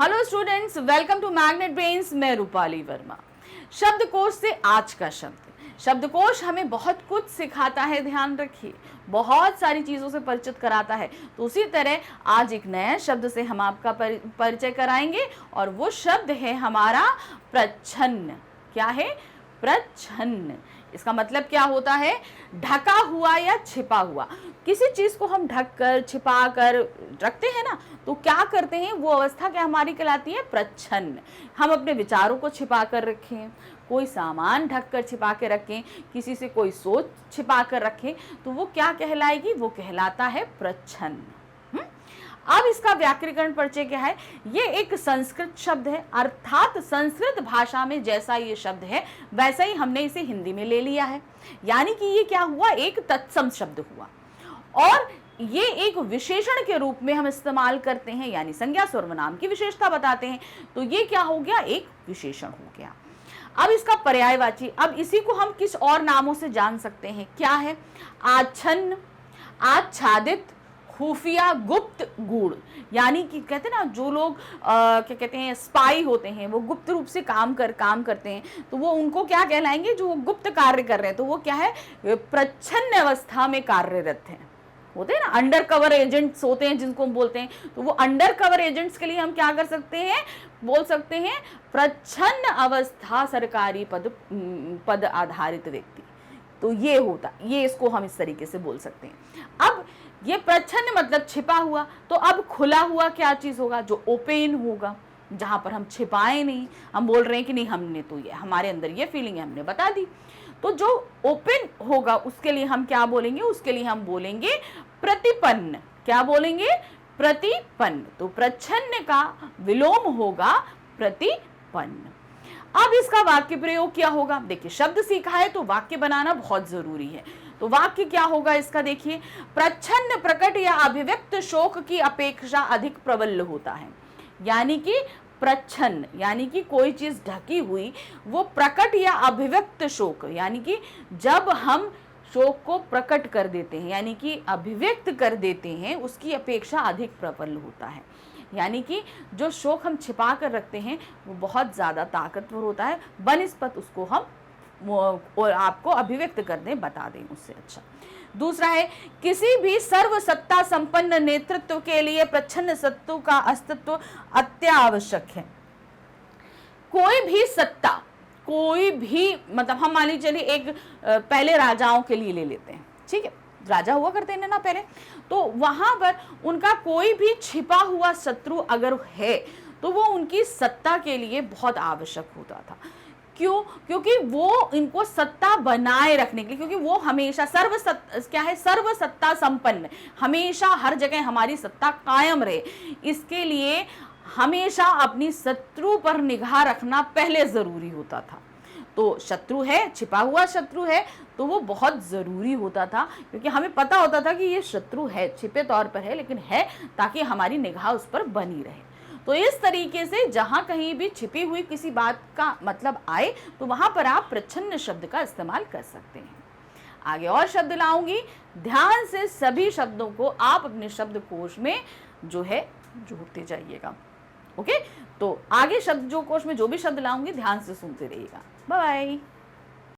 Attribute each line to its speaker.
Speaker 1: Hello students, welcome to Magnet Brains. मैं रूपाली वर्मा। शब्दकोश से आज का शब्द। शब्दकोश हमें बहुत कुछ सिखाता है, ध्यान रखिए, बहुत सारी चीज़ों से परिचित कराता है। तो उसी तरह आज एक नए शब्द से हम आपका परिचय कराएंगे और वो शब्द है हमारा प्रच्छन्न। क्या है? प्रच्छन्न। इसका मतलब क्या होता है? ढका हुआ या छिपा हुआ। किसी चीज को हम ढक कर छिपा कर रखते हैं ना, तो क्या करते हैं, वो अवस्था क्या हमारी कहलाती है? प्रच्छन्न। हम अपने विचारों को छिपा कर रखें, कोई सामान ढक कर छिपा के रखें, किसी से कोई सोच छिपा कर रखें, तो वो क्या कहलाएगी? वो कहलाता है प्रच्छन्न। अब इसका व्याकरणिक परिचय क्या है? ये एक संस्कृत शब्द है, अर्थात संस्कृत भाषा में जैसा ये शब्द है वैसा ही हमने इसे हिंदी में ले लिया है। यानी कि ये क्या हुआ? एक तत्सम शब्द हुआ और ये एक विशेषण के रूप में हम इस्तेमाल करते हैं, यानी संज्ञा सर्वनाम की विशेषता बताते हैं। तो ये क्या हो गया? एक विशेषण हो गया। अब इसका पर्यायवाची, अब इसी को हम किस और नामों से जान सकते हैं? क्या है? आच्छन्न, आच्छादित, खुफिया, गुप्त, गूढ़। यानी कि कहते हैं ना, जो लोग क्या कहते हैं, स्पाई होते हैं, वो गुप्त रूप से काम करते हैं, तो वो उनको क्या कहलाएंगे? जो गुप्त कार्य कर रहे हैं, तो वो क्या है? प्रच्छन्न अवस्था में कार्यरत हैं। होते हैं ना अंडर कवर एजेंट्स होते हैं जिनको हम बोलते हैं, तो वो अंडर कवर एजेंट्स के लिए हम क्या कर सकते हैं? बोल सकते हैं प्रच्छन्न अवस्था सरकारी पद आधारित व्यक्ति। तो ये होता, ये इसको हम इस तरीके से बोल सकते हैं। अब ये प्रच्छन्न मतलब छिपा हुआ, तो अब खुला हुआ क्या चीज होगा? जो ओपन होगा, जहां पर हम छिपाए नहीं, हम बोल रहे हैं कि नहीं, हमने तो ये, हमारे अंदर ये फीलिंग है, हमने बता दी। तो जो ओपन होगा उसके लिए हम क्या बोलेंगे? उसके लिए हम बोलेंगे प्रतिपन्न। क्या बोलेंगे? प्रतिपन्न। तो प्रच्छन्न का विलोम होगा प्रतिपन्न। अब इसका वाक्य प्रयोग क्या होगा? देखिए, शब्द सीखा है तो वाक्य बनाना बहुत जरूरी है। तो वाक्य क्या होगा इसका? देखिए, प्रच्छन्न प्रकट या अभिव्यक्त शोक की अपेक्षा अधिक प्रबल होता है। यानी कि प्रच्छन्न यानी कि कोई चीज ढकी हुई, वो प्रकट या अभिव्यक्त शोक, यानी कि जब हम शोक को प्रकट कर देते हैं, यानी कि अभिव्यक्त कर देते हैं, उसकी अपेक्षा अधिक प्रबल होता है। यानी कि जो शोक हम छिपा कर रखते हैं वो बहुत ज्यादा ताकतवर होता है, बनिस्पत उसको हम और आपको अभिव्यक्त कर दें, बता दें उससे अच्छा। दूसरा है, किसी भी सर्वसत्ता संपन्न नेतृत्व के लिए प्रच्छन्न सत्तू का अस्तित्व अत्यावश्यक है। कोई भी सत्ता, कोई भी, मतलब हम मान लीजिए चलिए एक पहले राजाओं के लिए ले लेते हैं, ठीक है, राजा हुआ करते हैं ना पहले, तो वहां पर उनका कोई भी छिपा हुआ शत्रु अगर है तो वो उनकी सत्ता के लिए बहुत आवश्यक होता था। क्यों? क्योंकि वो इनको सत्ता बनाए रखने के लिए, क्योंकि वो हमेशा सर्वसत्ता संपन्न, हमेशा हर जगह हमारी सत्ता कायम रहे, इसके लिए हमेशा अपनी शत्रु पर निगाह रखना पहले जरूरी होता था। तो शत्रु है, छिपा हुआ शत्रु है, तो वो बहुत जरूरी होता था, क्योंकि हमें पता होता था कि ये शत्रु है, छिपे तौर पर है, लेकिन है, ताकि हमारी निगाह उस पर बनी रहे। तो इस तरीके से जहां कहीं भी छिपी हुई किसी बात का मतलब आए, तो वहां पर आप प्रच्छन्न शब्द का इस्तेमाल कर सकते हैं। आगे और शब्द लाऊंगी, ध्यान से सभी शब्दों को आप अपने शब्दकोश में जो है जोड़ते जाइएगा। ओके, तो आगे शब्द जो कोश में जो भी शब्द लाऊंगी ध्यान से सुनते रहिएगा। Bye bye.